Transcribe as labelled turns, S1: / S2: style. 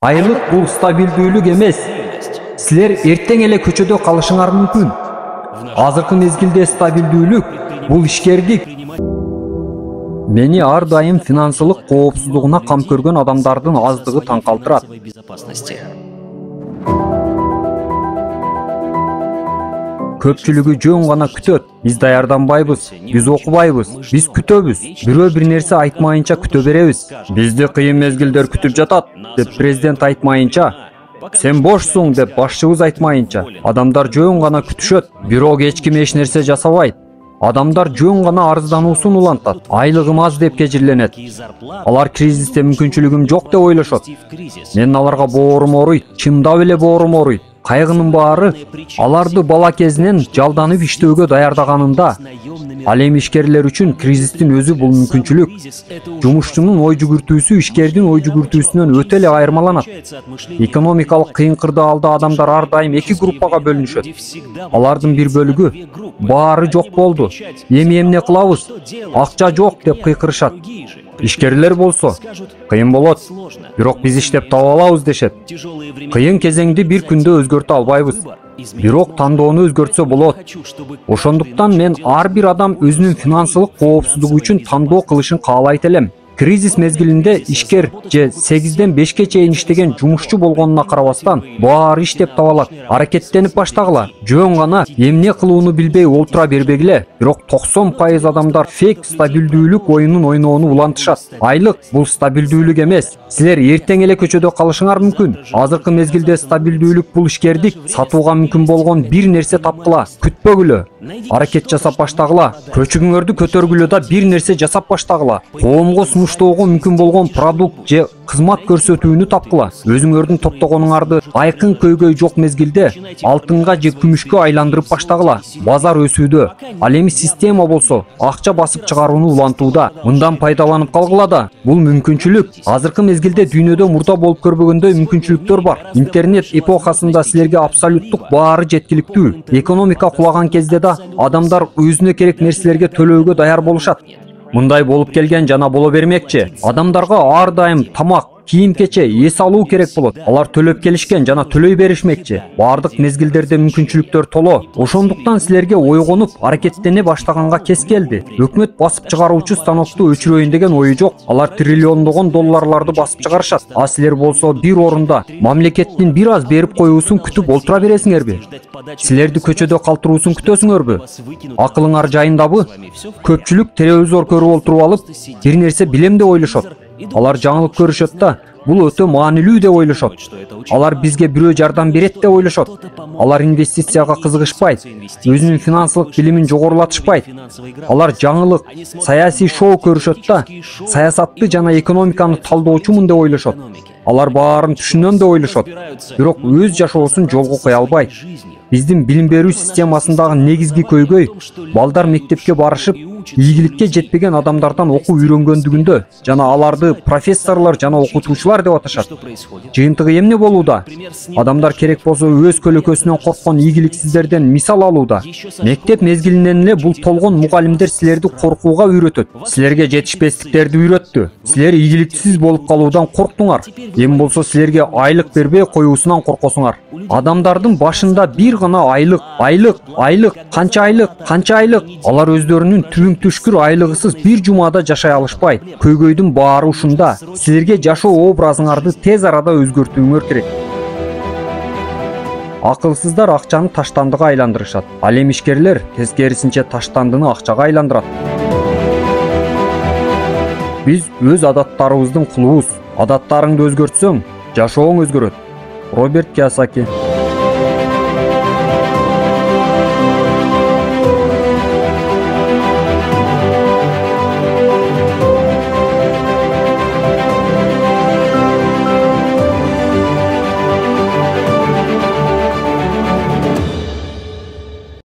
S1: Айлык бул стабилдүүлүк эмес. Силер эртең эле көчөдө калышыңар мүмкүн. Азыркы мезгилде стабилдүүлүк бул ишкердик. Мени ар дайым финансылык коопсуздугуна кам көргөн адамдардын аздыгы таң калтырат. Көпчүлүгү жөн гана күтөт. Биз даярданбайбыз, биз окубайбыз, биз күтөбүз. Бирөө бир нерсе айтмайынча күтө беребиз. Бизди кыйын мезгилдер күтүп жатат, деп президент айтмайынча, сен бошсуң деп башчыбыз айтмайынча, адамдар жөн гана күтүшөт. Бирок эч ким эч нерсе жасабайт. Адамдар жөн гана арыздануусун улантат. Айлыгым аз деп кежирленет. Алар кризисте мүмкүнчүлүгүм жок деп ойлошот. Мен аларга боорум ооруйт, чындап эле боорум ооруйт. Кайгынын баары аларды бала кезинен жалданып иштөөгө даярдаганында. Ал эми ишкерлер үчүн кризистин өзү бул мүмкүнчүлүк. Жумушчунун ой жүгүртүүсү ишкердин ой жүгүртүүсүнөн өтө эле айырмаланат. Экономикалык кыйын кырдаалда адамдар ар дайым эки группага бөлүнүшөт. Алардын бир бөлүгү баары жок болду, эми эмне кылабыз? Акча жок деп кыйкырышат. Ишкерлер болсо кыйын болот, бирок биз иштеп таба алабыз дешет. Кыйын кезеңди бир күндө өзгөртө албайбыз, бирок тандоону өзгөртсө болот. Ошондуктан мен ар бир адам өзүнүн финансылык коопсуздугу үчүн тандоо кылышын каалайт элем. Кризис мезгилинде ишкер же 8-ден 5-ке чейин иштеген жумушчу болгонуна карабастан баары иштеп таба алат. Аракеттенип баштагыла. Жөн гана эмне кылууну билбей олтура бербегиле. Бирок 90% адамдар фейк стабилдүүлүк оюнун ойноону улантышат. Айлык бул стабилдүүлүк эмес. Силер эртең эле көчөдө калышыңар мүмкүн. Азыркы мезгилде стабилдүүлүк бул ишкердик. Сатууга мүмкүн болгон бир нерсе тапкыла. Күтпөгүлө. Аракет жасап баштагыла. Көчүгүңөрдү көтөргүлө да бир нерсе жасап баштагыла. Коомго сунуштоого мүмкүн болгон продукт же кызмат көрсөтүүнү тапкыла. Өзүңөрдүн топтогонуңарды айкын көйгөй жок мезгилде алтынга же күмүшкө айландырып баштагыла. Базар өсүүдө. Ал эми система болсо акча басып чыгарууну улантууда. Мындан пайдаланып калгыла да. Бул мүмкүнчүлүк. Азыркы мезгилде дүйнөдө мурда болуп көрбөгөндөй мүмкүнчүлүктөр бар. Интернет эпохасында силерге абсолюттук баары жеткиликтүү. Экономика кулаган кезде да адамдар өзүнө керек нерселерге төлөөгө даяр болушат. Мындай болуп келген жана боло бермекчи. Адамдарга ар дайым тамак, кийим-кече, эс алуу керек болот. Алар төлөп келишкен жана төлөй беришмекчи. Бардык мезгилдерде мүмкүнчүлүктөр толо. Ошондуктан силерге ойгонуп, аракеттене баштаганга кез келди. Өкмөт басып чыгаруучу станокту өчүрөйүн деген ою жок. Алар триллиондогон долларларды басып чыгарышат. А силер болсо бир орунда мамлекеттин бир аз берип коюусун күтүп олтура бересиңерби? Силерди көчөдө калтыруусун күтөсүңөрбү? Акылыңар жайындабы? Көпчүлүк телевизор көрүп олтуруп алып, бир нерсе билем деп ойлошот. Алар жаңылык көрүшөт да, бул өтө маанилүү деп ойлошот. Алар бизге бирөө жардам берет деп ойлошот. Алар инвестицияга кызыгышпайт, өзүнүн финансылык билимин жогорулатышпайт. Алар жаңылык, саясий шоу көрүшөт да, саясатты жана экономиканы талдоочумун деп ойлошот. Алар баарын түшүнөм деп ойлошот, бирок өз жашоосун жолго кое албайт. Биздин билим берүү системасындагы негизги көйгөй балдар мектепке барышып, ийгиликке жетпеген адамдардан окуу үйрөнгөндүгүндө жана аларды профессорлор жана окутуучулар деп аташат. Жыйынтыгы эмне болууда? Адамдар керек болсо өз көлөкөсүнөн корккон ийгиликсиздерден мисал алууда. Мектеп мезгилинен эле бул толгон мугалимдер силерди коркууга үйрөтөт. Силерге жетишпестиктерди үйрөттү. Силер ийгиликсиз болуп калуудан корктуңар. Эми болсо силерге айлык бербей коюусунан коркосуңар. Адамдардын башында бир гана айлык, канча айлык. Алар өздөрүнүн түбүң түшкүр айлыгысыз бир жумада жашай алышпайт. Көйгөйдүн баары ушунда. Силерге жашоо образыңарды тез арада өзгөртүүңөр керек. Акылсыздар акчаны таштандыга айландырышат. Ал эми ишкерлер тескерисинче таштандыны акчага айландырат. Биз өз адаттарыбыздын кулубуз. Адаттарыңды өзгөртсөң, жашооң өзгөрөт. Роберт Кийосаки.